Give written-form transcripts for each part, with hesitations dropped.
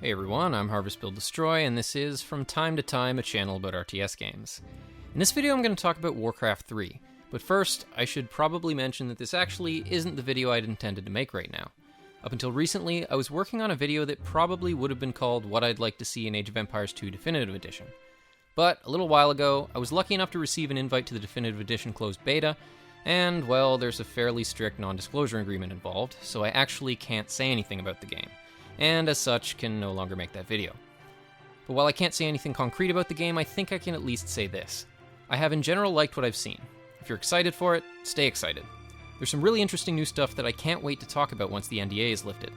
Hey everyone, I'm Harvest Build Destroy, and this is, from time to time, a channel about RTS games. In this video I'm going to talk about Warcraft 3, but first, I should probably mention that this actually isn't the video I'd intended to make right now. Up until recently, I was working on a video that probably would have been called What I'd Like to See in Age of Empires 2 Definitive Edition. But, a little while ago, I was lucky enough to receive an invite to the Definitive Edition closed beta, and, well, there's a fairly strict non-disclosure agreement involved, so I actually can't say anything about the game, and as such, can no longer make that video. But while I can't say anything concrete about the game, I think I can at least say this. I have in general liked what I've seen. If you're excited for it, stay excited. There's some really interesting new stuff that I can't wait to talk about once the NDA is lifted.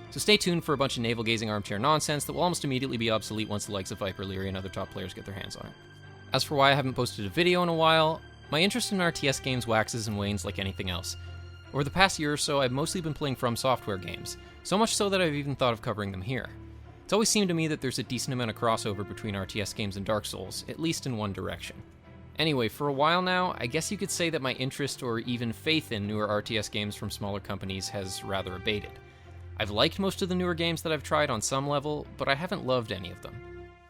So stay tuned for a bunch of navel-gazing armchair nonsense that will almost immediately be obsolete once the likes of Viper, Leary, and other top players get their hands on it. As for why I haven't posted a video in a while, my interest in RTS games waxes and wanes like anything else. Over the past year or so, I've mostly been playing From Software games, so much so that I've even thought of covering them here. It's always seemed to me that there's a decent amount of crossover between RTS games and Dark Souls, at least in one direction. Anyway, for a while now, I guess you could say that my interest or even faith in newer RTS games from smaller companies has rather abated. I've liked most of the newer games that I've tried on some level, but I haven't loved any of them.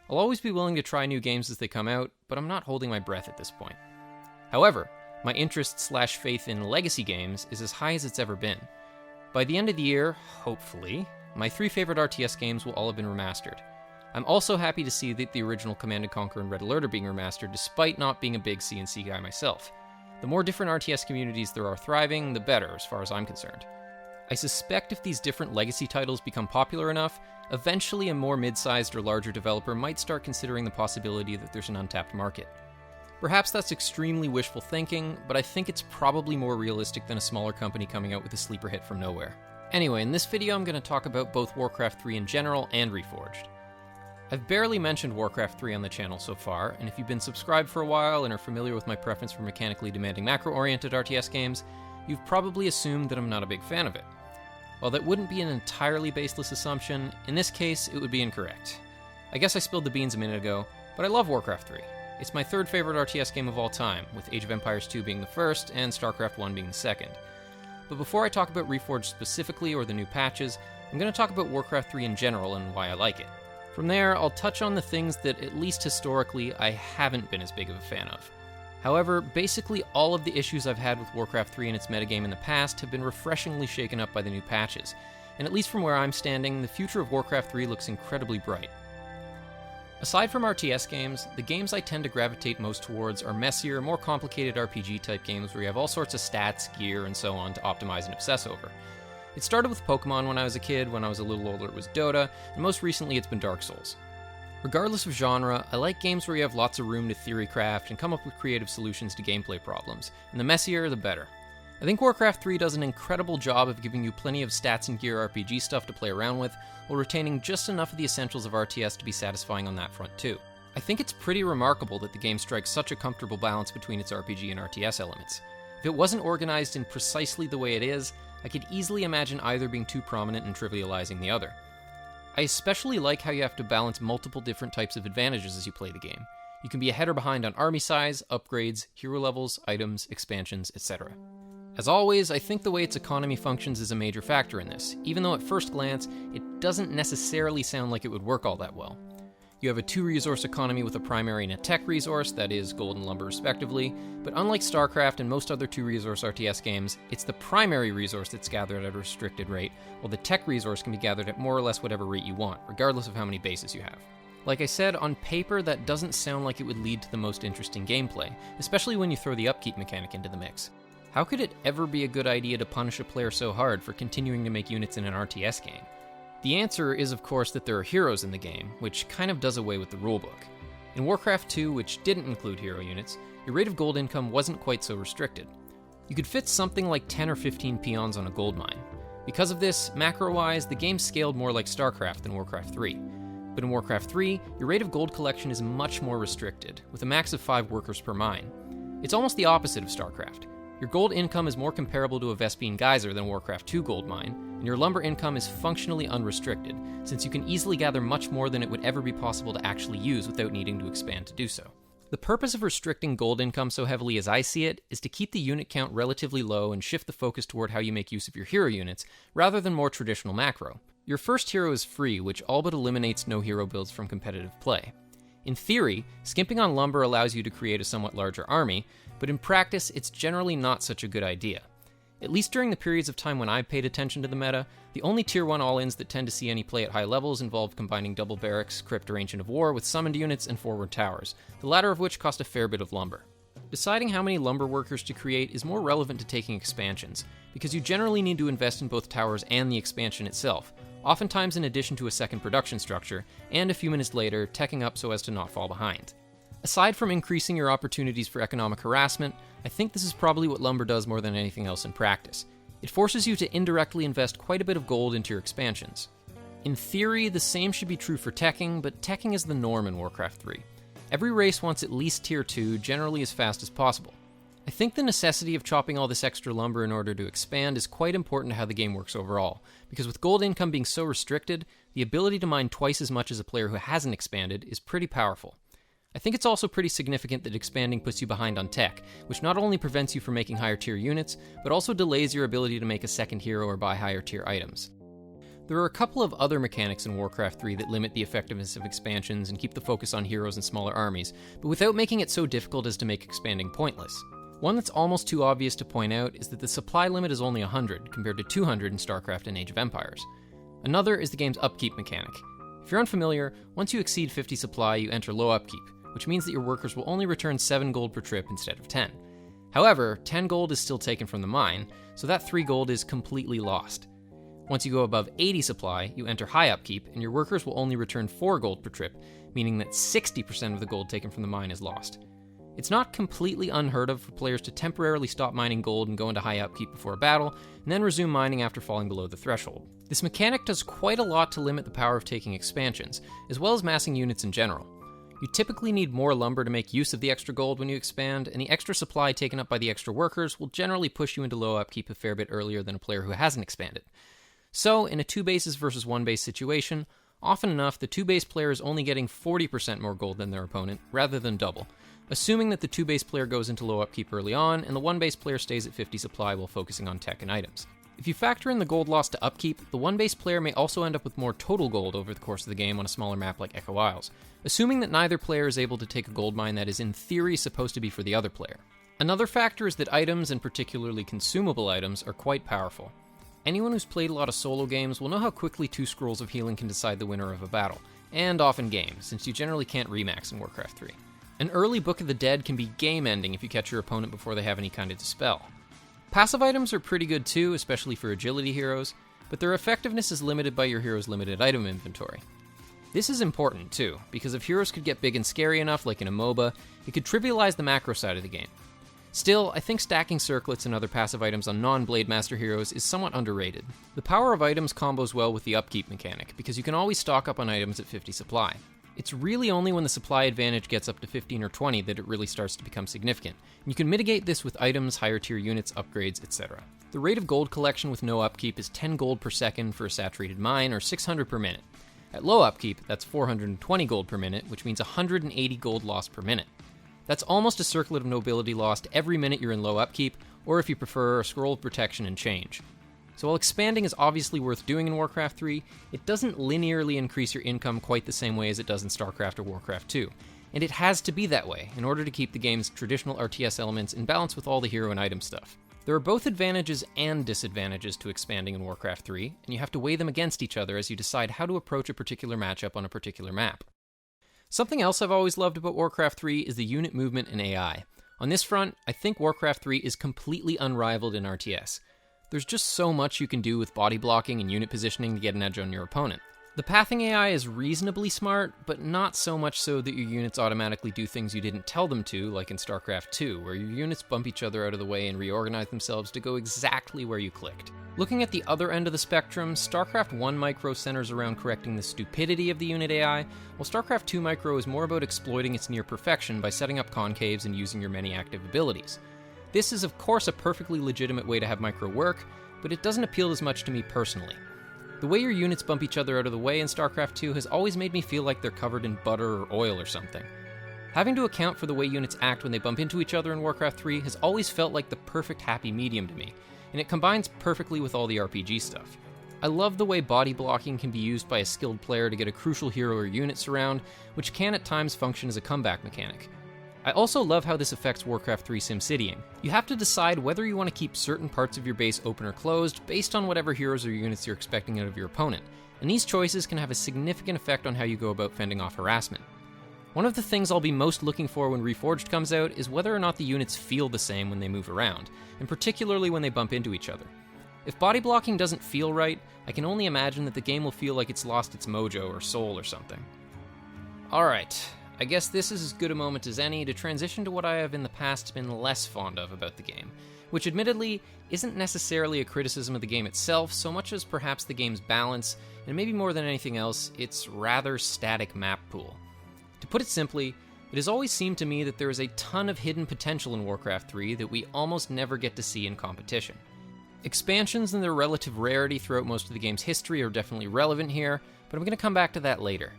I'll always be willing to try new games as they come out, but I'm not holding my breath at this point. However, my interest/faith in legacy games is as high as it's ever been. By the end of the year, hopefully, my 3 favorite RTS games will all have been remastered. I'm also happy to see that the original Command & Conquer and Red Alert are being remastered despite not being a big C&C guy myself. The more different RTS communities there are thriving, the better as far as I'm concerned. I suspect if these different legacy titles become popular enough, eventually a more mid-sized or larger developer might start considering the possibility that there's an untapped market. Perhaps that's extremely wishful thinking, but I think it's probably more realistic than a smaller company coming out with a sleeper hit from nowhere. Anyway, in this video I'm going to talk about both Warcraft 3 in general and Reforged. I've barely mentioned Warcraft 3 on the channel so far, and if you've been subscribed for a while and are familiar with my preference for mechanically demanding macro-oriented RTS games, you've probably assumed that I'm not a big fan of it. While that wouldn't be an entirely baseless assumption, in this case it would be incorrect. I guess I spilled the beans a minute ago, but I love Warcraft 3. It's my 3rd favorite RTS game of all time, with Age of Empires 2 being the first and StarCraft 1 being the second. But before I talk about Reforged specifically or the new patches, I'm going to talk about Warcraft 3 in general and why I like it. From there, I'll touch on the things that, at least historically, I haven't been as big of a fan of. However, basically all of the issues I've had with Warcraft 3 and its metagame in the past have been refreshingly shaken up by the new patches, and at least from where I'm standing, the future of Warcraft 3 looks incredibly bright. Aside from RTS games, the games I tend to gravitate most towards are messier, more complicated RPG-type games where you have all sorts of stats, gear, and so on to optimize and obsess over. It started with Pokemon when I was a kid, when I was a little older it was Dota, and most recently it's been Dark Souls. Regardless of genre, I like games where you have lots of room to theory craft and come up with creative solutions to gameplay problems, and the messier, the better. I think Warcraft 3 does an incredible job of giving you plenty of stats and gear RPG stuff to play around with, while retaining just enough of the essentials of RTS to be satisfying on that front too. I think it's pretty remarkable that the game strikes such a comfortable balance between its RPG and RTS elements. If it wasn't organized in precisely the way it is, I could easily imagine either being too prominent and trivializing the other. I especially like how you have to balance multiple different types of advantages as you play the game. You can be ahead or behind on army size, upgrades, hero levels, items, expansions, etc. As always, I think the way its economy functions is a major factor in this, even though at first glance, it doesn't necessarily sound like it would work all that well. You have a 2-resource economy with a primary and a tech resource, that is, gold and lumber respectively, but unlike StarCraft and most other 2-resource RTS games, it's the primary resource that's gathered at a restricted rate, while the tech resource can be gathered at more or less whatever rate you want, regardless of how many bases you have. Like I said, on paper that doesn't sound like it would lead to the most interesting gameplay, especially when you throw the upkeep mechanic into the mix. How could it ever be a good idea to punish a player so hard for continuing to make units in an RTS game? The answer is, of course, that there are heroes in the game, which kind of does away with the rulebook. In Warcraft 2, which didn't include hero units, your rate of gold income wasn't quite so restricted. You could fit something like 10 or 15 peons on a gold mine. Because of this, macro-wise, the game scaled more like StarCraft than Warcraft 3. But in Warcraft 3, your rate of gold collection is much more restricted, with a max of 5 workers per mine. It's almost the opposite of StarCraft. Your gold income is more comparable to a Vespene geyser than Warcraft 2 gold mine, and your lumber income is functionally unrestricted, since you can easily gather much more than it would ever be possible to actually use without needing to expand to do so. The purpose of restricting gold income so heavily as I see it is to keep the unit count relatively low and shift the focus toward how you make use of your hero units, rather than more traditional macro. Your first hero is free, which all but eliminates no hero builds from competitive play. In theory, skimping on lumber allows you to create a somewhat larger army, but in practice, it's generally not such a good idea. At least during the periods of time when I've paid attention to the meta, the only tier 1 all-ins that tend to see any play at high levels involve combining double barracks, crypt or ancient of war with summoned units and forward towers, the latter of which cost a fair bit of lumber. Deciding how many lumber workers to create is more relevant to taking expansions, because you generally need to invest in both towers and the expansion itself, oftentimes in addition to a second production structure, and a few minutes later, teching up so as to not fall behind. Aside from increasing your opportunities for economic harassment, I think this is probably what lumber does more than anything else in practice. It forces you to indirectly invest quite a bit of gold into your expansions. In theory, the same should be true for teching, but teching is the norm in Warcraft 3. Every race wants at least tier 2, generally as fast as possible. I think the necessity of chopping all this extra lumber in order to expand is quite important to how the game works overall, because with gold income being so restricted, the ability to mine twice as much as a player who hasn't expanded is pretty powerful. I think it's also pretty significant that expanding puts you behind on tech, which not only prevents you from making higher tier units, but also delays your ability to make a second hero or buy higher tier items. There are a couple of other mechanics in Warcraft 3 that limit the effectiveness of expansions and keep the focus on heroes and smaller armies, but without making it so difficult as to make expanding pointless. One that's almost too obvious to point out is that the supply limit is only 100, compared to 200 in StarCraft and Age of Empires. Another is the game's upkeep mechanic. If you're unfamiliar, once you exceed 50 supply, you enter low upkeep, which means that your workers will only return 7 gold per trip instead of 10. However, 10 gold is still taken from the mine, so that 3 gold is completely lost. Once you go above 80 supply, you enter high upkeep, and your workers will only return 4 gold per trip, meaning that 60% of the gold taken from the mine is lost. It's not completely unheard of for players to temporarily stop mining gold and go into high upkeep before a battle, and then resume mining after falling below the threshold. This mechanic does quite a lot to limit the power of taking expansions, as well as massing units in general. You typically need more lumber to make use of the extra gold when you expand, and the extra supply taken up by the extra workers will generally push you into low upkeep a fair bit earlier than a player who hasn't expanded. So, in a 2 bases versus 1 base situation, often enough the 2 base player is only getting 40% more gold than their opponent, rather than double, assuming that the 2 base player goes into low upkeep early on, and the 1 base player stays at 50 supply while focusing on tech and items. If you factor in the gold loss to upkeep, the 1 base player may also end up with more total gold over the course of the game on a smaller map like Echo Isles, assuming that neither player is able to take a gold mine that is in theory supposed to be for the other player. Another factor is that items, and particularly consumable items, are quite powerful. Anyone who's played a lot of solo games will know how quickly 2 scrolls of healing can decide the winner of a battle, and often game, since you generally can't remax in Warcraft 3. An early Book of the Dead can be game-ending if you catch your opponent before they have any kind of dispel. Passive items are pretty good too, especially for agility heroes, but their effectiveness is limited by your hero's limited item inventory. This is important too, because if heroes could get big and scary enough, like in a MOBA, it could trivialize the macro side of the game. Still, I think stacking circlets and other passive items on non-Blade Master heroes is somewhat underrated. The power of items combos well with the upkeep mechanic, because you can always stock up on items at 50 supply. It's really only when the supply advantage gets up to 15 or 20 that it really starts to become significant, and you can mitigate this with items, higher tier units, upgrades, etc. The rate of gold collection with no upkeep is 10 gold per second for a saturated mine, or 600 per minute. At low upkeep, that's 420 gold per minute, which means 180 gold lost per minute. That's almost a circlet of nobility lost every minute you're in low upkeep, or if you prefer, a scroll of protection and change. So while expanding is obviously worth doing in Warcraft 3, it doesn't linearly increase your income quite the same way as it does in StarCraft or Warcraft 2. And it has to be that way in order to keep the game's traditional RTS elements in balance with all the hero and item stuff. There are both advantages and disadvantages to expanding in Warcraft 3, and you have to weigh them against each other as you decide how to approach a particular matchup on a particular map. Something else I've always loved about Warcraft 3 is the unit movement and AI. On this front, I think Warcraft 3 is completely unrivaled in RTS. There's just so much you can do with body blocking and unit positioning to get an edge on your opponent. The pathing AI is reasonably smart, but not so much so that your units automatically do things you didn't tell them to, like in StarCraft 2, where your units bump each other out of the way and reorganize themselves to go exactly where you clicked. Looking at the other end of the spectrum, StarCraft 1 Micro centers around correcting the stupidity of the unit AI, while StarCraft 2 Micro is more about exploiting its near perfection by setting up concaves and using your many active abilities. This is of course a perfectly legitimate way to have Micro work, but it doesn't appeal as much to me personally. The way your units bump each other out of the way in StarCraft 2 has always made me feel like they're covered in butter or oil or something. Having to account for the way units act when they bump into each other in Warcraft 3 has always felt like the perfect happy medium to me, and it combines perfectly with all the RPG stuff. I love the way body blocking can be used by a skilled player to get a crucial hero or unit surround, which can at times function as a comeback mechanic. I also love how this affects Warcraft 3 SimCitying. You have to decide whether you want to keep certain parts of your base open or closed based on whatever heroes or units you're expecting out of your opponent, and these choices can have a significant effect on how you go about fending off harassment. One of the things I'll be most looking for when Reforged comes out is whether or not the units feel the same when they move around, and particularly when they bump into each other. If body blocking doesn't feel right, I can only imagine that the game will feel like it's lost its mojo or soul or something. Alright, I guess this is as good a moment as any to transition to what I have in the past been less fond of about the game, which admittedly isn't necessarily a criticism of the game itself so much as perhaps the game's balance, and maybe more than anything else, its rather static map pool. To put it simply, it has always seemed to me that there is a ton of hidden potential in Warcraft 3 that we almost never get to see in competition. Expansions and their relative rarity throughout most of the game's history are definitely relevant here, but I'm going to come back to that later.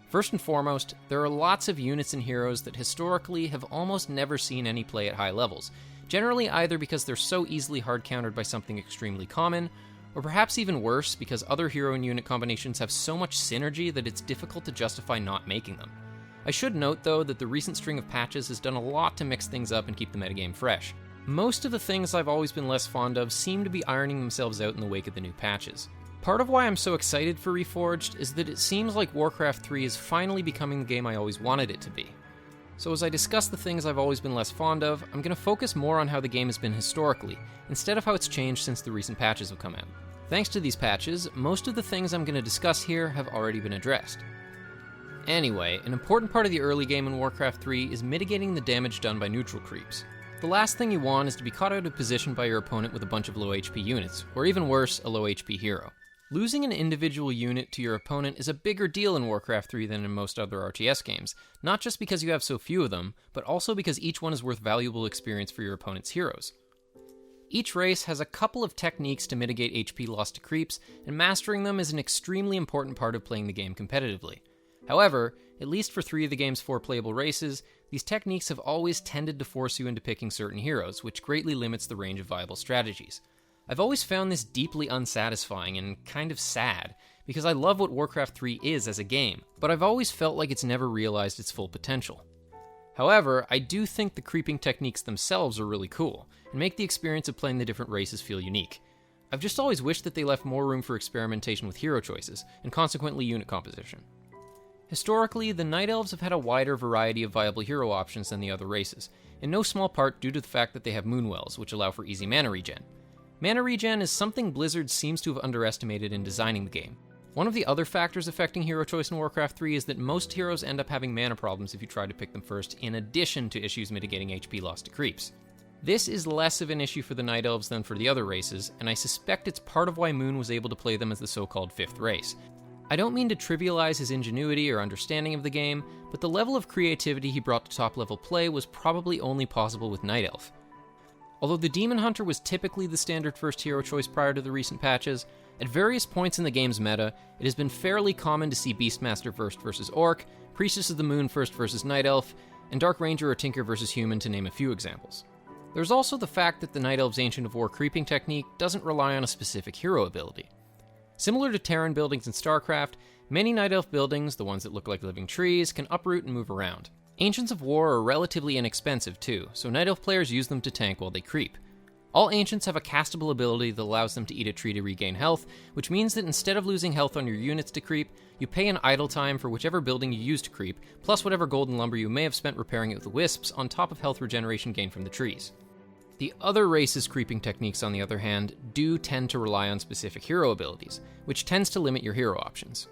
First and foremost, there are lots of units and heroes that historically have almost never seen any play at high levels, generally either because they're so easily hard-countered by something extremely common, or perhaps even worse, because other hero and unit combinations have so much synergy that it's difficult to justify not making them. I should note, though, that the recent string of patches has done a lot to mix things up and keep the metagame fresh. Most of the things I've always been less fond of seem to be ironing themselves out in the wake of the new patches. Part of why I'm so excited for Reforged is that it seems like Warcraft 3 is finally becoming the game I always wanted it to be. So as I discuss the things I've always been less fond of, I'm going to focus more on how the game has been historically, instead of how it's changed since the recent patches have come out. Thanks to these patches, most of the things I'm going to discuss here have already been addressed. Anyway, an important part of the early game in Warcraft 3 is mitigating the damage done by neutral creeps. The last thing you want is to be caught out of position by your opponent with a bunch of low HP units, or even worse, a low HP hero. Losing an individual unit to your opponent is a bigger deal in Warcraft 3 than in most other RTS games, not just because you have so few of them, but also because each one is worth valuable experience for your opponent's heroes. Each race has a couple of techniques to mitigate HP loss to creeps, and mastering them is an extremely important part of playing the game competitively. However, at least for 3 of the game's 4 playable races, these techniques have always tended to force you into picking certain heroes, which greatly limits the range of viable strategies. I've always found this deeply unsatisfying and kind of sad, because I love what Warcraft 3 is as a game, but I've always felt like it's never realized its full potential. However, I do think the creeping techniques themselves are really cool, and make the experience of playing the different races feel unique. I've just always wished that they left more room for experimentation with hero choices, and consequently unit composition. Historically, the Night Elves have had a wider variety of viable hero options than the other races, in no small part due to the fact that they have Moonwells, which allow for easy mana regen. Mana regen is something Blizzard seems to have underestimated in designing the game. One of the other factors affecting hero choice in Warcraft 3 is that most heroes end up having mana problems if you try to pick them first, in addition to issues mitigating HP loss to creeps. This is less of an issue for the Night Elves than for the other races, and I suspect it's part of why Moon was able to play them as the so-called 5th race. I don't mean to trivialize his ingenuity or understanding of the game, but the level of creativity he brought to top-level play was probably only possible with Night Elf. Although the Demon Hunter was typically the standard first hero choice prior to the recent patches, at various points in the game's meta, it has been fairly common to see Beastmaster first versus Orc, Priestess of the Moon first versus Night Elf, and Dark Ranger or Tinker versus Human, to name a few examples. There's also the fact that the Night Elf's Ancient of War creeping technique doesn't rely on a specific hero ability. Similar to Terran buildings in StarCraft, many Night Elf buildings, the ones that look like living trees, can uproot and move around. Ancients of War are relatively inexpensive too, so Night Elf players use them to tank while they creep. All Ancients have a castable ability that allows them to eat a tree to regain health, which means that instead of losing health on your units to creep, you pay an idle time for whichever building you use to creep, plus whatever golden lumber you may have spent repairing it with the wisps, on top of health regeneration gained from the trees. The other races' creeping techniques, on the other hand, do tend to rely on specific hero abilities, which tends to limit your hero options.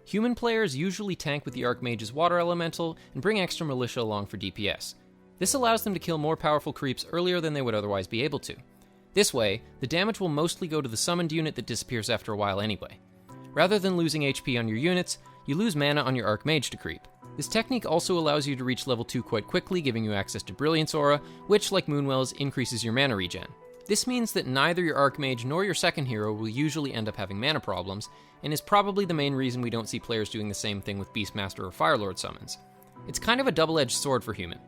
Human players usually tank with the Archmage's Water Elemental and bring extra militia along for DPS. This allows them to kill more powerful creeps earlier than they would otherwise be able to. This way, the damage will mostly go to the summoned unit that disappears after a while anyway. Rather than losing HP on your units, you lose mana on your Archmage to creep. This technique also allows you to reach level 2 quite quickly, giving you access to Brilliance Aura, which, like Moonwells, increases your mana regen. This means that neither your Archmage nor your second hero will usually end up having mana problems, and is probably the main reason we don't see players doing the same thing with Beastmaster or Firelord summons. It's kind of a double-edged sword for Human.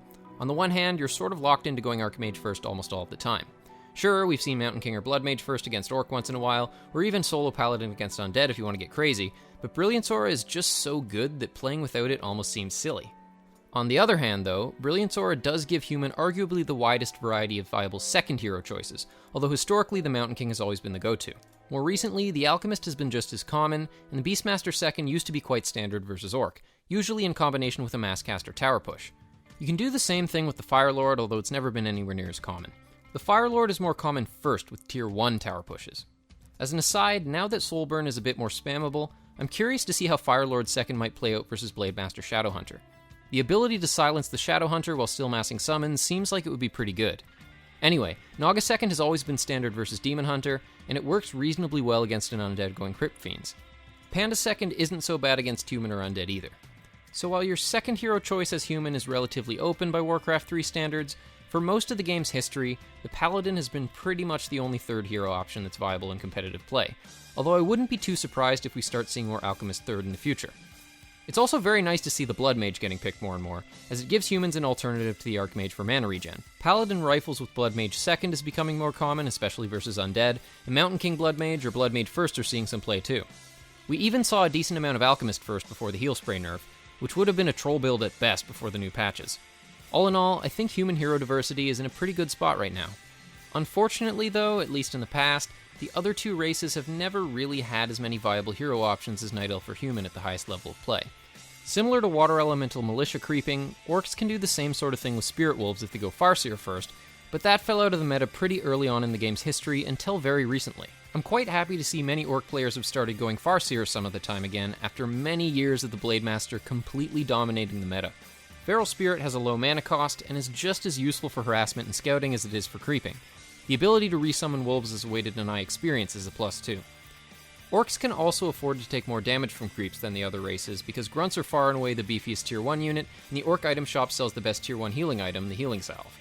On the one hand, you're sort of locked into going Archmage first almost all of the time. Sure, we've seen Mountain King or Blood Mage first against Orc once in a while, or even Solo Paladin against Undead if you want to get crazy, but Brilliance Aura is just so good that playing without it almost seems silly. On the other hand, though, Brilliance Aura does give Human arguably the widest variety of viable second hero choices, although historically the Mountain King has always been the go-to. More recently, the Alchemist has been just as common, and the Beastmaster second used to be quite standard versus Orc, usually in combination with a Masscaster Tower Push. You can do the same thing with the Fire Lord, although it's never been anywhere near as common. The Fire Lord is more common first with Tier 1 Tower Pushes. As an aside, now that Soulburn is a bit more spammable, I'm curious to see how Fire Lord second might play out versus Blademaster Shadowhunter. The ability to silence the Shadowhunter while still massing summons seems like it would be pretty good. Anyway, Naga second has always been standard versus Demon Hunter, and it works reasonably well against an Undead going Crypt Fiends. Panda second isn't so bad against Human or Undead either. So while your second hero choice as Human is relatively open by Warcraft 3 standards, for most of the game's history, the Paladin has been pretty much the only third hero option that's viable in competitive play, although I wouldn't be too surprised if we start seeing more Alchemist third in the future. It's also very nice to see the Blood Mage getting picked more and more, as it gives humans an alternative to the Archmage for mana regen. Paladin rifles with Blood Mage second is becoming more common, especially versus Undead, and Mountain King Blood Mage or Blood Mage first are seeing some play too. We even saw a decent amount of Alchemist first before the Heal Spray nerf, which would have been a troll build at best before the new patches. All in all, I think human hero diversity is in a pretty good spot right now. Unfortunately though, at least in the past, the other two races have never really had as many viable hero options as Night Elf or Human at the highest level of play. Similar to Water Elemental Militia creeping, Orcs can do the same sort of thing with Spirit Wolves if they go Farseer first, but that fell out of the meta pretty early on in the game's history until very recently. I'm quite happy to see many Orc players have started going Farseer some of the time again after many years of the Blademaster completely dominating the meta. Feral Spirit has a low mana cost and is just as useful for harassment and scouting as it is for creeping. The ability to resummon wolves as a way to deny experience is a plus too. Orcs can also afford to take more damage from creeps than the other races because Grunts are far and away the beefiest Tier 1 unit, and the Orc item shop sells the best Tier 1 healing item, the Healing Salve.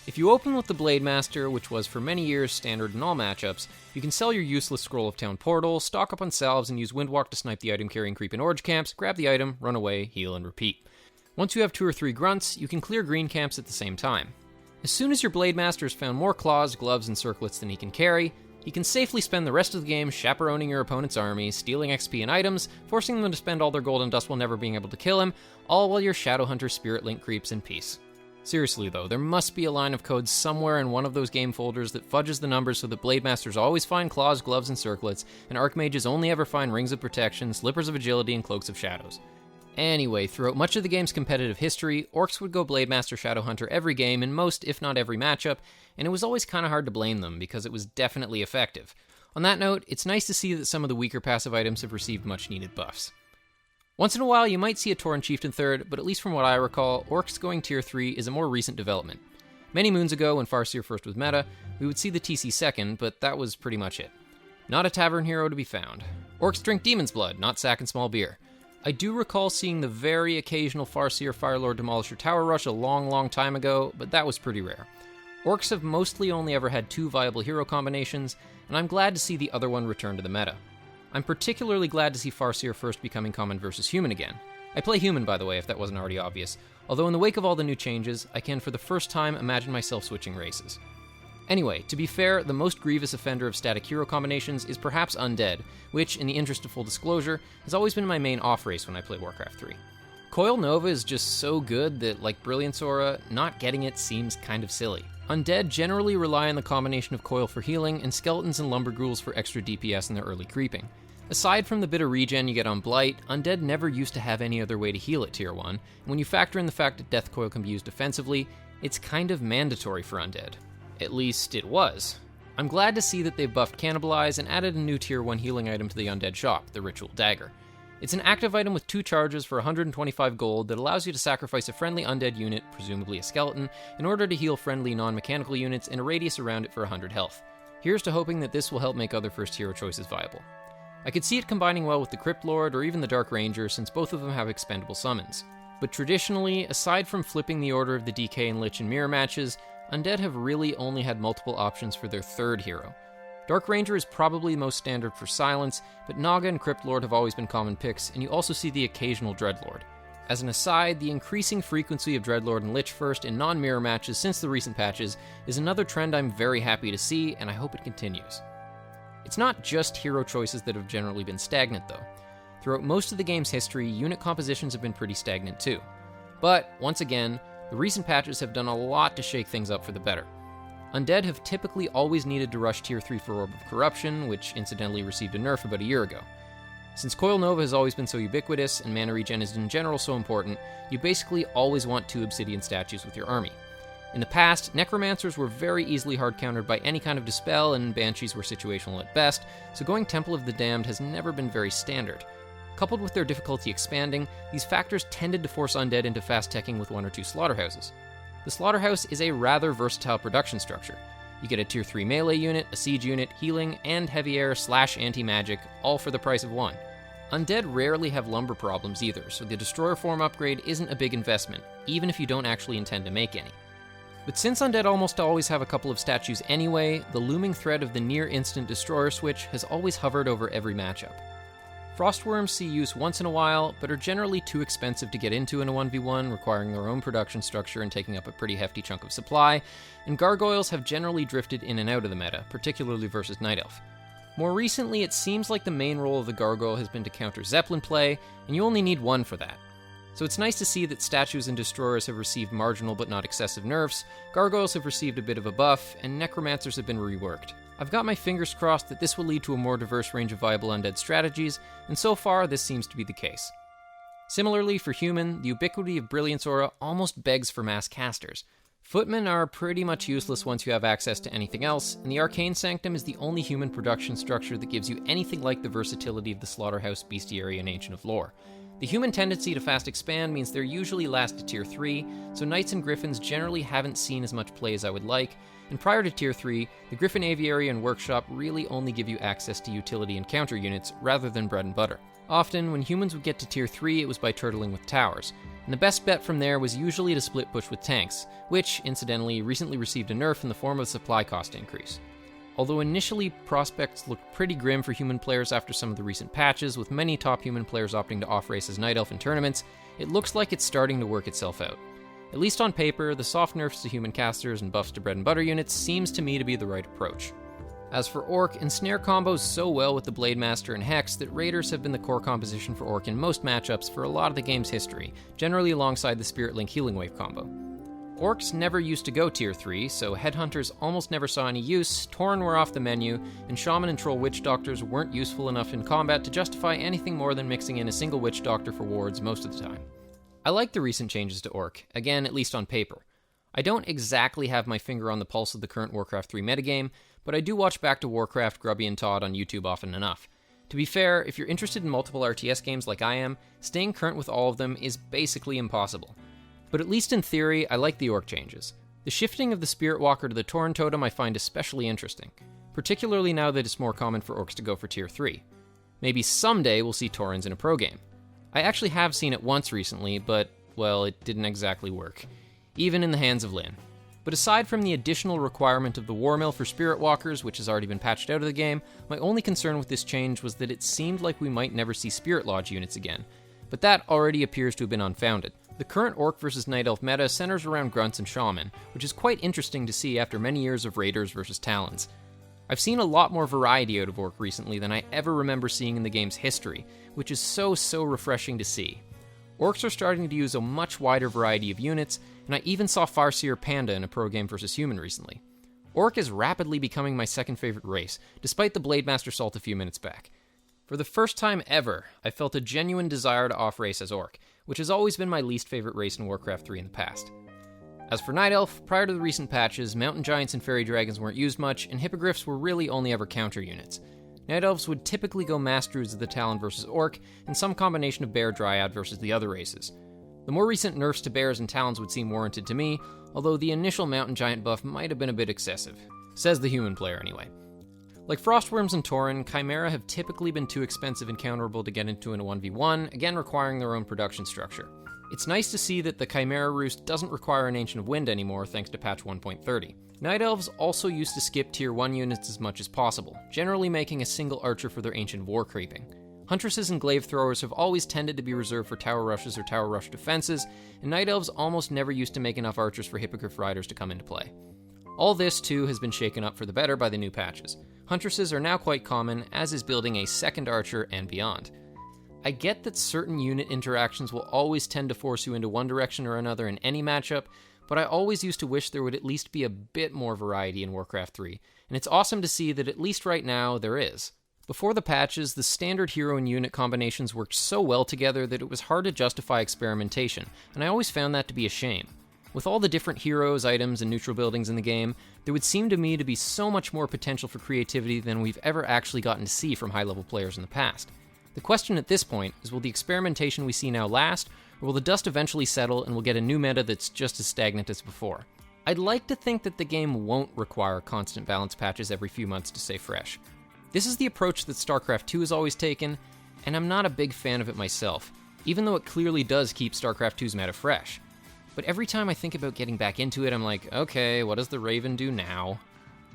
If you open with the Blademaster, which was for many years standard in all matchups, you can sell your useless Scroll of Town Portal, stock up on salves, and use Windwalk to snipe the item carrying creep in Orge camps, grab the item, run away, heal, and repeat. Once you have 2 or 3 Grunts, you can clear green camps at the same time. As soon as your Blademaster has found more claws, gloves, and circlets than he can carry, he can safely spend the rest of the game chaperoning your opponent's army, stealing XP and items, forcing them to spend all their gold and dust while never being able to kill him, all while your Shadowhunter Spirit Link creeps in peace. Seriously though, there must be a line of code somewhere in one of those game folders that fudges the numbers so that Blademasters always find claws, gloves, and circlets, and Archmages only ever find rings of protection, slippers of agility, and cloaks of shadows. Anyway, throughout much of the game's competitive history, Orcs would go Blademaster Shadowhunter every game in most, if not every matchup, and it was always kinda hard to blame them, because it was definitely effective. On that note, it's nice to see that some of the weaker passive items have received much needed buffs. Once in a while, you might see a Tauren Chieftain third, but at least from what I recall, Orcs going Tier 3 is a more recent development. Many moons ago, when Farseer first was meta, we would see the TC second, but that was pretty much it. Not a tavern hero to be found. Orcs drink Demon's Blood, not sack and small beer. I do recall seeing the very occasional Farseer Firelord Demolisher Tower Rush a long time ago, but that was pretty rare. Orcs have mostly only ever had 2 viable hero combinations, and I'm glad to see the other one return to the meta. I'm particularly glad to see Farseer first becoming common versus Human again. I play Human, by the way, if that wasn't already obvious, although in the wake of all the new changes, I can for the first time imagine myself switching races. Anyway, to be fair, the most grievous offender of static hero combinations is perhaps Undead, which, in the interest of full disclosure, has always been my main off-race when I play Warcraft 3. Coil Nova is just so good that, like Brilliance Aura, not getting it seems kind of silly. Undead generally rely on the combination of Coil for healing and Skeletons and Lumberghouls for extra DPS in their early creeping. Aside from the bit of regen you get on Blight, Undead never used to have any other way to heal at Tier 1, and when you factor in the fact that Death Coil can be used defensively, it's kind of mandatory for Undead. At least it was. I'm glad to see that they've buffed Cannibalize and added a new Tier 1 healing item to the Undead shop, the Ritual Dagger. It's an active item with 2 charges for 125 gold that allows you to sacrifice a friendly Undead unit, presumably a skeleton, in order to heal friendly non-mechanical units in a radius around it for 100 health. Here's to hoping that this will help make other first hero choices viable. I could see it combining well with the Crypt Lord or even the Dark Ranger since both of them have expendable summons. But traditionally, aside from flipping the order of the DK and Lich in mirror matches, Undead have really only had multiple options for their third hero. Dark Ranger is probably the most standard for silence, but Naga and Crypt Lord have always been common picks, and you also see the occasional Dreadlord. As an aside, the increasing frequency of Dreadlord and Lich First in non-mirror matches since the recent patches is another trend I'm very happy to see, and I hope it continues. It's not just hero choices that have generally been stagnant, though. Throughout most of the game's history, unit compositions have been pretty stagnant too. But, once again, the recent patches have done a lot to shake things up for the better. Undead have typically always needed to rush Tier 3 for Orb of Corruption, which incidentally received a nerf about a year ago. Since Coil Nova has always been so ubiquitous, and mana regen is in general so important, you basically always want 2 Obsidian statues with your army. In the past, Necromancers were very easily hard-countered by any kind of Dispel, and Banshees were situational at best, so going Temple of the Damned has never been very standard. Coupled with their difficulty expanding, these factors tended to force Undead into fast-teching with 1 or 2 Slaughterhouses. The Slaughterhouse is a rather versatile production structure. You get a Tier 3 melee unit, a siege unit, healing, and heavy air / anti-magic, all for the price of 1. Undead rarely have lumber problems either, so the Destroyer form upgrade isn't a big investment, even if you don't actually intend to make any. But since Undead almost always have a couple of statues anyway, the looming threat of the near-instant Destroyer switch has always hovered over every matchup. Frostworms see use once in a while, but are generally too expensive to get into in a 1v1, requiring their own production structure and taking up a pretty hefty chunk of supply, and Gargoyles have generally drifted in and out of the meta, particularly versus Night Elf. More recently, it seems like the main role of the Gargoyle has been to counter Zeppelin play, and you only need 1 for that. So it's nice to see that statues and destroyers have received marginal but not excessive nerfs, Gargoyles have received a bit of a buff, and Necromancers have been reworked. I've got my fingers crossed that this will lead to a more diverse range of viable undead strategies, and so far this seems to be the case. Similarly, for human, the ubiquity of Brilliance Aura almost begs for mass casters. Footmen are pretty much useless once you have access to anything else, and the Arcane Sanctum is the only human production structure that gives you anything like the versatility of the Slaughterhouse, Bestiary, and Ancient of Lore. The human tendency to fast expand means they're usually last to Tier 3, so Knights and Griffins generally haven't seen as much play as I would like, and prior to Tier 3, the Griffin Aviary and Workshop really only give you access to utility and counter units, rather than bread and butter. Often, when humans would get to Tier 3, it was by turtling with towers, and the best bet from there was usually to split push with tanks, which, incidentally, recently received a nerf in the form of a supply cost increase. Although initially prospects looked pretty grim for human players after some of the recent patches, with many top human players opting to off-race as Night Elf in tournaments, it looks like it's starting to work itself out. At least on paper, the soft nerfs to human casters and buffs to bread and butter units seems to me to be the right approach. As for Orc, Ensnare combos so well with the Blade Master and Hex that Raiders have been the core composition for Orc in most matchups for a lot of the game's history, generally alongside the Spirit Link Healing Wave combo. Orcs never used to go Tier 3, so Headhunters almost never saw any use, Tauren were off the menu, and Shaman and Troll Witch Doctors weren't useful enough in combat to justify anything more than mixing in a single Witch Doctor for wards most of the time. I like the recent changes to Orc, again, at least on paper. I don't exactly have my finger on the pulse of the current Warcraft 3 metagame, but I do watch back to Warcraft, Grubby, and Todd on YouTube often enough. To be fair, if you're interested in multiple RTS games like I am, staying current with all of them is basically impossible. But at least in theory, I like the Orc changes. The shifting of the Spirit Walker to the Tauren Totem I find especially interesting, particularly now that it's more common for Orcs to go for Tier 3. Maybe someday we'll see Taurens in a pro game. I actually have seen it once recently, but, well, it didn't exactly work, even in the hands of Lyn. But aside from the additional requirement of the War Mill for Spirit Walkers, which has already been patched out of the game, my only concern with this change was that it seemed like we might never see Spirit Lodge units again. But that already appears to have been unfounded. The current Orc vs Night Elf meta centers around Grunts and Shaman, which is quite interesting to see after many years of Raiders versus Talons. I've seen a lot more variety out of Orc recently than I ever remember seeing in the game's history, which is so refreshing to see. Orcs are starting to use a much wider variety of units, and I even saw Farseer Panda in a pro game versus human recently. Orc is rapidly becoming my second favorite race, despite the Blade Master Salt a few minutes back. For the first time ever, I felt a genuine desire to off-race as Orc, which has always been my least favorite race in Warcraft 3 in the past. As for Night Elf, prior to the recent patches, Mountain Giants and Fairy Dragons weren't used much, and Hippogriffs were really only ever counter units. Night Elves would typically go Mass Druids of the Talon versus Orc, and some combination of Bear Dryad versus the other races. The more recent nerfs to Bears and Talons would seem warranted to me, although the initial Mountain Giant buff might have been a bit excessive. Says the human player anyway. Like Frostworms and Tauren, Chimera have typically been too expensive and counterable to get into in a 1v1, again requiring their own production structure. It's nice to see that the Chimera Roost doesn't require an Ancient of Wind anymore thanks to patch 1.30. Night Elves also used to skip Tier 1 units as much as possible, generally making a single archer for their Ancient War creeping. Huntresses and glaive throwers have always tended to be reserved for tower rushes or tower rush defenses, and night elves almost never used to make enough archers for hippogriff riders to come into play. All this, too, has been shaken up for the better by the new patches. Huntresses are now quite common, as is building a second archer and beyond. I get that certain unit interactions will always tend to force you into one direction or another in any matchup, but I always used to wish there would at least be a bit more variety in Warcraft 3, and it's awesome to see that at least right now there is. Before the patches, the standard hero and unit combinations worked so well together that it was hard to justify experimentation, and I always found that to be a shame. With all the different heroes, items, and neutral buildings in the game, there would seem to me to be so much more potential for creativity than we've ever actually gotten to see from high-level players in the past. The question at this point is, will the experimentation we see now last, or will the dust eventually settle and we'll get a new meta that's just as stagnant as before? I'd like to think that the game won't require constant balance patches every few months to stay fresh. This is the approach that StarCraft 2 has always taken, and I'm not a big fan of it myself, even though it clearly does keep StarCraft 2's meta fresh. But every time I think about getting back into it, I'm like, okay, what does the Raven do now?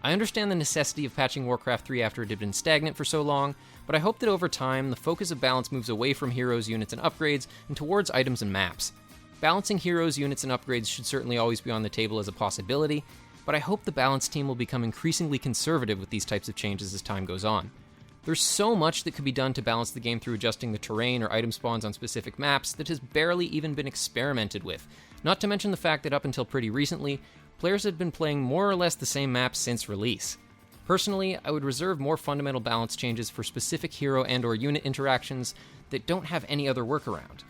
I understand the necessity of patching Warcraft 3 after it had been stagnant for so long, but I hope that over time, the focus of balance moves away from heroes, units, and upgrades, and towards items and maps. Balancing heroes, units, and upgrades should certainly always be on the table as a possibility, but I hope the balance team will become increasingly conservative with these types of changes as time goes on. There's so much that could be done to balance the game through adjusting the terrain or item spawns on specific maps that has barely even been experimented with, not to mention the fact that up until pretty recently, players had been playing more or less the same maps since release. Personally, I would reserve more fundamental balance changes for specific hero and/or unit interactions that don't have any other workaround.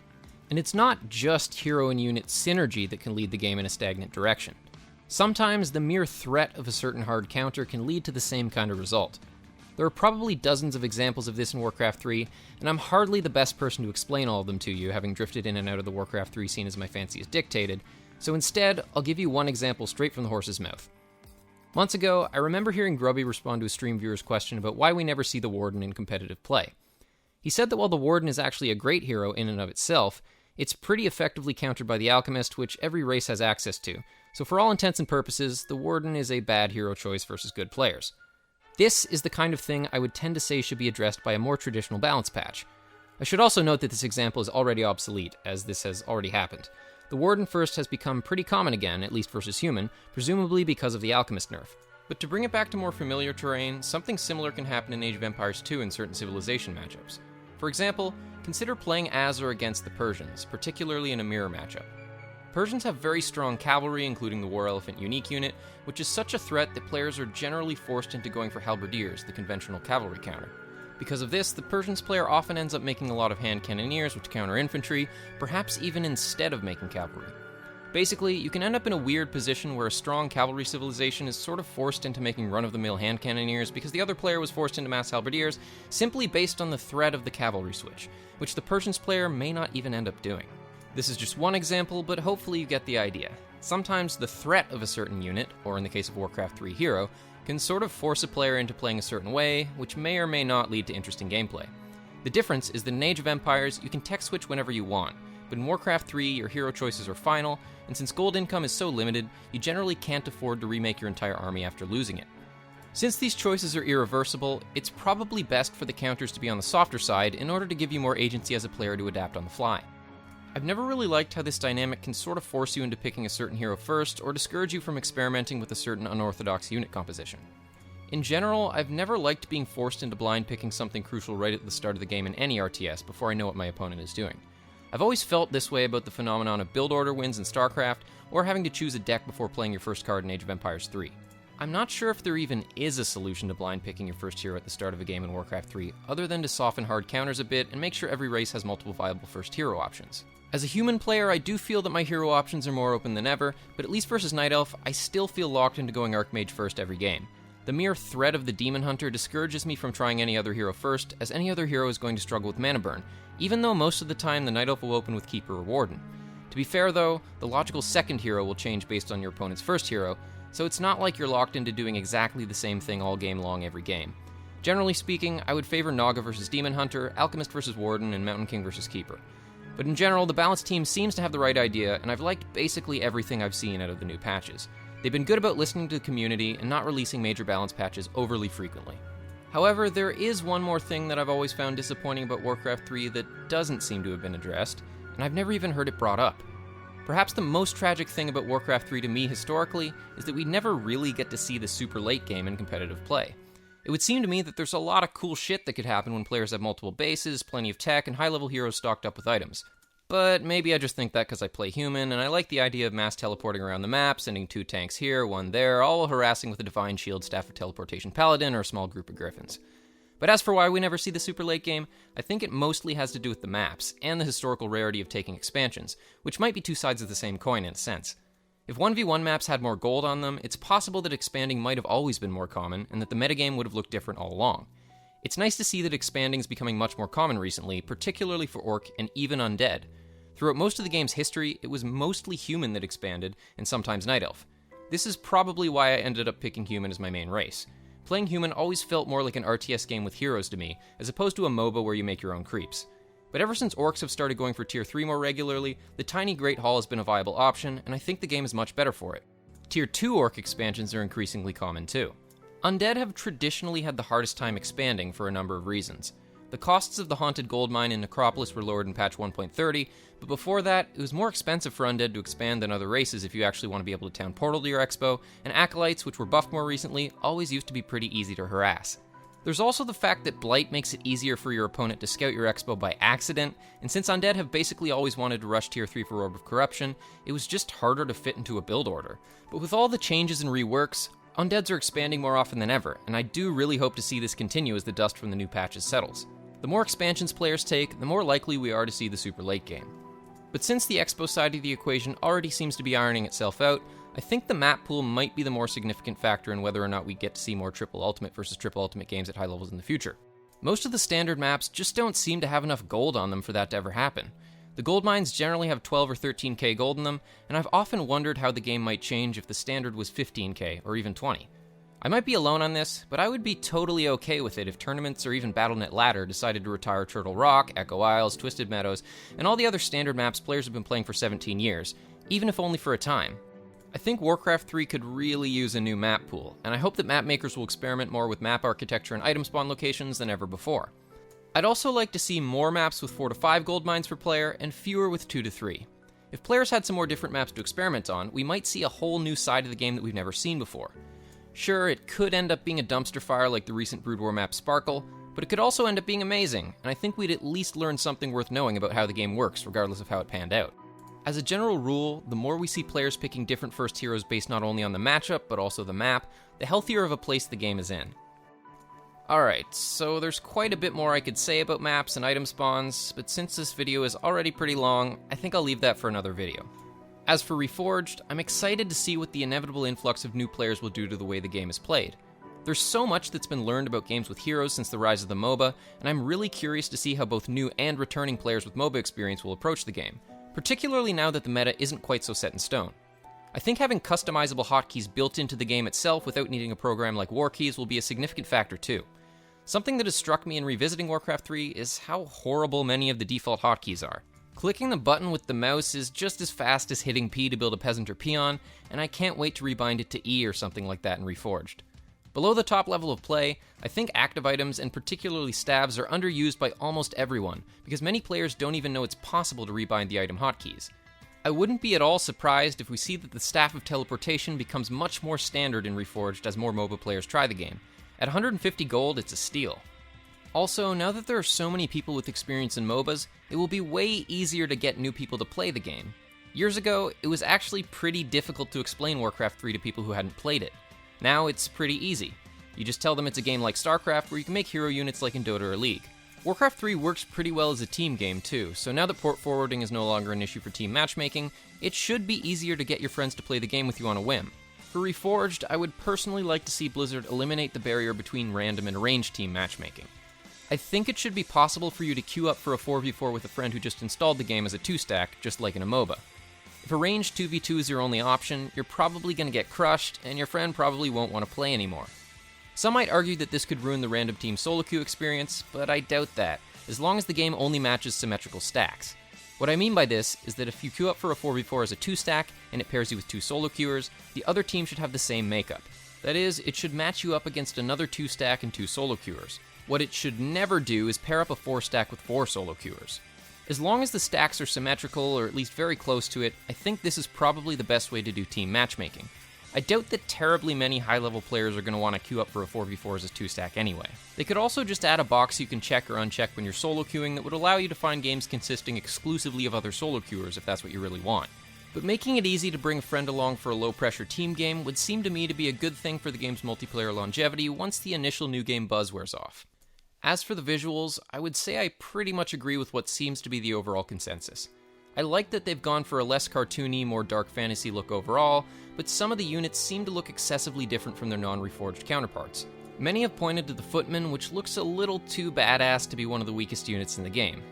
And it's not just hero and unit synergy that can lead the game in a stagnant direction. Sometimes the mere threat of a certain hard counter can lead to the same kind of result. There are probably dozens of examples of this in Warcraft 3, and I'm hardly the best person to explain all of them to you, having drifted in and out of the Warcraft 3 scene as my fancy has dictated, so instead, I'll give you one example straight from the horse's mouth. Months ago, I remember hearing Grubby respond to a stream viewer's question about why we never see the Warden in competitive play. He said that while the Warden is actually a great hero in and of itself, it's pretty effectively countered by the Alchemist, which every race has access to, so for all intents and purposes, the Warden is a bad hero choice versus good players. This is the kind of thing I would tend to say should be addressed by a more traditional balance patch. I should also note that this example is already obsolete, as this has already happened. The Warden First has become pretty common again, at least versus human, presumably because of the Alchemist nerf. But to bring it back to more familiar terrain, something similar can happen in Age of Empires 2 in certain civilization matchups. For example, consider playing as or against the Persians, particularly in a mirror matchup. Persians have very strong cavalry, including the War Elephant unique unit, which is such a threat that players are generally forced into going for halberdiers, the conventional cavalry counter. Because of this, the Persians player often ends up making a lot of hand cannoneers, which counter infantry, perhaps even instead of making cavalry. Basically, you can end up in a weird position where a strong cavalry civilization is sort of forced into making run-of-the-mill hand cannoneers because the other player was forced into mass halberdiers simply based on the threat of the cavalry switch, which the Persians player may not even end up doing. This is just one example, but hopefully you get the idea. Sometimes the threat of a certain unit, or in the case of Warcraft 3 hero, can sort of force a player into playing a certain way, which may or may not lead to interesting gameplay. The difference is that in Age of Empires, you can tech switch whenever you want, but in Warcraft 3, your hero choices are final, and since gold income is so limited, you generally can't afford to remake your entire army after losing it. Since these choices are irreversible, it's probably best for the counters to be on the softer side in order to give you more agency as a player to adapt on the fly. I've never really liked how this dynamic can sort of force you into picking a certain hero first, or discourage you from experimenting with a certain unorthodox unit composition. In general, I've never liked being forced into blind picking something crucial right at the start of the game in any RTS before I know what my opponent is doing. I've always felt this way about the phenomenon of build order wins in StarCraft, or having to choose a deck before playing your first card in Age of Empires 3. I'm not sure if there even is a solution to blind picking your first hero at the start of a game in Warcraft 3, other than to soften hard counters a bit and make sure every race has multiple viable first hero options. As a human player, I do feel that my hero options are more open than ever, but at least versus Night Elf, I still feel locked into going Archmage first every game. The mere threat of the Demon Hunter discourages me from trying any other hero first, as any other hero is going to struggle with mana burn, even though most of the time the Night Elf will open with Keeper or Warden. To be fair though, the logical second hero will change based on your opponent's first hero, so it's not like you're locked into doing exactly the same thing all game long every game. Generally speaking, I would favor Naga versus Demon Hunter, Alchemist versus Warden, and Mountain King versus Keeper. But in general, the balanced team seems to have the right idea, and I've liked basically everything I've seen out of the new patches. They've been good about listening to the community and not releasing major balance patches overly frequently. However, there is one more thing that I've always found disappointing about Warcraft 3 that doesn't seem to have been addressed, and I've never even heard it brought up. Perhaps the most tragic thing about Warcraft 3 to me historically is that we never really get to see the super late game in competitive play. It would seem to me that there's a lot of cool shit that could happen when players have multiple bases, plenty of tech, and high-level heroes stocked up with items. But maybe I just think that because I play human, and I like the idea of mass teleporting around the map, sending 2 tanks here, 1 there, all while harassing with a Divine Shield, Staff of Teleportation Paladin, or a small group of Griffins. But as for why we never see the super late game, I think it mostly has to do with the maps, and the historical rarity of taking expansions, which might be 2 sides of the same coin in a sense. If 1v1 maps had more gold on them, it's possible that expanding might have always been more common, and that the metagame would have looked different all along. It's nice to see that expanding is becoming much more common recently, particularly for Orc and even Undead. Throughout most of the game's history, it was mostly human that expanded, and sometimes Night Elf. This is probably why I ended up picking human as my main race. Playing human always felt more like an RTS game with heroes to me, as opposed to a MOBA where you make your own creeps. But ever since Orcs have started going for Tier 3 more regularly, the tiny Great Hall has been a viable option, and I think the game is much better for it. Tier 2 Orc expansions are increasingly common too. Undead have traditionally had the hardest time expanding for a number of reasons. The costs of the Haunted Gold Mine in Necropolis were lowered in patch 1.30, but before that, it was more expensive for Undead to expand than other races if you actually want to be able to town portal to your expo, and Acolytes, which were buffed more recently, always used to be pretty easy to harass. There's also the fact that Blight makes it easier for your opponent to scout your expo by accident, and since Undead have basically always wanted to rush Tier 3 for Orb of Corruption, it was just harder to fit into a build order. But with all the changes and reworks, Undeads are expanding more often than ever, and I do really hope to see this continue as the dust from the new patches settles. The more expansions players take, the more likely we are to see the super late game. But since the expo side of the equation already seems to be ironing itself out, I think the map pool might be the more significant factor in whether or not we get to see more triple ultimate versus triple ultimate games at high levels in the future. Most of the standard maps just don't seem to have enough gold on them for that to ever happen. The gold mines generally have 12 or 13k gold in them, and I've often wondered how the game might change if the standard was 15k or even 20. I might be alone on this, but I would be totally okay with it if tournaments or even Battle.net Ladder decided to retire Turtle Rock, Echo Isles, Twisted Meadows, and all the other standard maps players have been playing for 17 years, even if only for a time. I think Warcraft 3 could really use a new map pool, and I hope that map makers will experiment more with map architecture and item spawn locations than ever before. I'd also like to see more maps with 4 to 5 gold mines per player, and fewer with 2 to 3. If players had some more different maps to experiment on, we might see a whole new side of the game that we've never seen before. Sure, it could end up being a dumpster fire like the recent Brood War map Sparkle, but it could also end up being amazing, and I think we'd at least learn something worth knowing about how the game works, regardless of how it panned out. As a general rule, the more we see players picking different first heroes based not only on the matchup, but also the map, the healthier of a place the game is in. Alright, so there's quite a bit more I could say about maps and item spawns, but since this video is already pretty long, I think I'll leave that for another video. As for Reforged, I'm excited to see what the inevitable influx of new players will do to the way the game is played. There's so much that's been learned about games with heroes since the rise of the MOBA, and I'm really curious to see how both new and returning players with MOBA experience will approach the game, particularly now that the meta isn't quite so set in stone. I think having customizable hotkeys built into the game itself without needing a program like Warkeys will be a significant factor too. Something that has struck me in revisiting Warcraft 3 is how horrible many of the default hotkeys are. Clicking the button with the mouse is just as fast as hitting P to build a peasant or peon, and I can't wait to rebind it to E or something like that in Reforged. Below the top level of play, I think active items and particularly stabs are underused by almost everyone, because many players don't even know it's possible to rebind the item hotkeys. I wouldn't be at all surprised if we see that the Staff of Teleportation becomes much more standard in Reforged as more MOBA players try the game. At 150 gold, it's a steal. Also, now that there are so many people with experience in MOBAs, it will be way easier to get new people to play the game. Years ago, it was actually pretty difficult to explain Warcraft 3 to people who hadn't played it. Now it's pretty easy. You just tell them it's a game like StarCraft where you can make hero units like in Dota or League. Warcraft 3 works pretty well as a team game too, so now that port forwarding is no longer an issue for team matchmaking, it should be easier to get your friends to play the game with you on a whim. For Reforged, I would personally like to see Blizzard eliminate the barrier between random and arranged team matchmaking. I think it should be possible for you to queue up for a 4v4 with a friend who just installed the game as a 2-stack, just like in a MOBA. If arranged 2v2 is your only option, you're probably going to get crushed, and your friend probably won't want to play anymore. Some might argue that this could ruin the random team solo queue experience, but I doubt that, as long as the game only matches symmetrical stacks. What I mean by this is that if you queue up for a 4v4 as a 2-stack, and it pairs you with 2 solo queuers, the other team should have the same makeup. That is, it should match you up against another 2-stack and 2 solo queuers. What it should never do is pair up a 4-stack with 4 solo queuers. As long as the stacks are symmetrical, or at least very close to it, I think this is probably the best way to do team matchmaking. I doubt that terribly many high-level players are going to want to queue up for a 4v4 as a 2-stack anyway. They could also just add a box you can check or uncheck when you're solo queuing that would allow you to find games consisting exclusively of other solo queuers if that's what you really want. But making it easy to bring a friend along for a low-pressure team game would seem to me to be a good thing for the game's multiplayer longevity once the initial new game buzz wears off. As for the visuals, I would say I pretty much agree with what seems to be the overall consensus. I like that they've gone for a less cartoony, more dark fantasy look overall, but some of the units seem to look excessively different from their non-reforged counterparts. Many have pointed to the Footman, which looks a little too badass to be one of the weakest units in the game.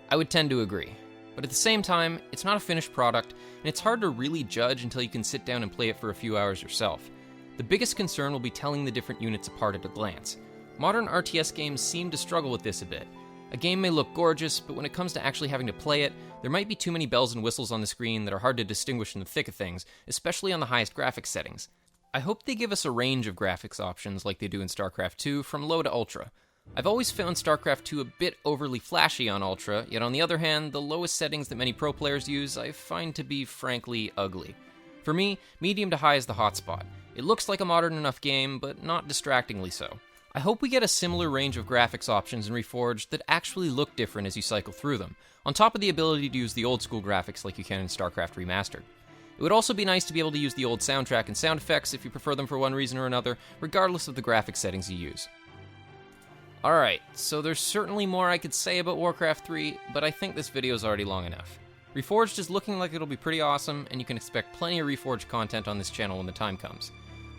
I would tend to agree. But at the same time, it's not a finished product, and it's hard to really judge until you can sit down and play it for a few hours yourself. The biggest concern will be telling the different units apart at a glance. Modern RTS games seem to struggle with this a bit. A game may look gorgeous, but when it comes to actually having to play it, there might be too many bells and whistles on the screen that are hard to distinguish in the thick of things, especially on the highest graphics settings. I hope they give us a range of graphics options like they do in StarCraft 2, from low to ultra. I've always found StarCraft 2 a bit overly flashy on ultra, yet on the other hand, the lowest settings that many pro players use I find to be frankly ugly. For me, medium to high is the hotspot. It looks like a modern enough game, but not distractingly so. I hope we get a similar range of graphics options in Reforged that actually look different as you cycle through them, on top of the ability to use the old school graphics like you can in StarCraft Remastered. It would also be nice to be able to use the old soundtrack and sound effects if you prefer them for one reason or another, regardless of the graphics settings you use. Alright, so there's certainly more I could say about Warcraft 3, but I think this video is already long enough. Reforged is looking like it'll be pretty awesome, and you can expect plenty of Reforged content on this channel when the time comes.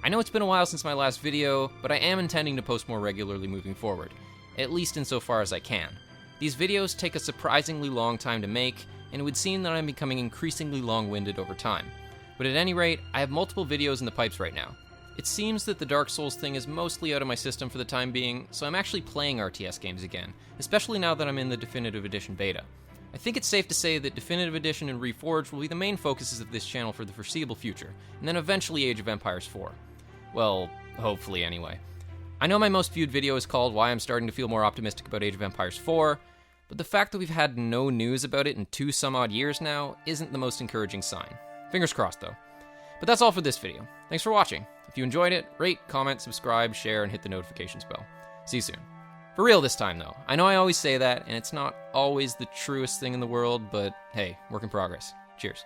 I know it's been a while since my last video, but I am intending to post more regularly moving forward, at least insofar as I can. These videos take a surprisingly long time to make, and it would seem that I'm becoming increasingly long-winded over time. But at any rate, I have multiple videos in the pipes right now. It seems that the Dark Souls thing is mostly out of my system for the time being, so I'm actually playing RTS games again, especially now that I'm in the Definitive Edition beta. I think it's safe to say that Definitive Edition and Reforged will be the main focuses of this channel for the foreseeable future, and then eventually Age of Empires 4. Well, hopefully anyway. I know my most viewed video is called Why I'm Starting to Feel More Optimistic About Age of Empires 4, but the fact that we've had no news about it in 2 some odd years now isn't the most encouraging sign. Fingers crossed though. But that's all for this video. Thanks for watching. If you enjoyed it, rate, comment, subscribe, share, and hit the notifications bell. See you soon. For real this time though. I know I always say that, and it's not always the truest thing in the world, but hey, work in progress. Cheers.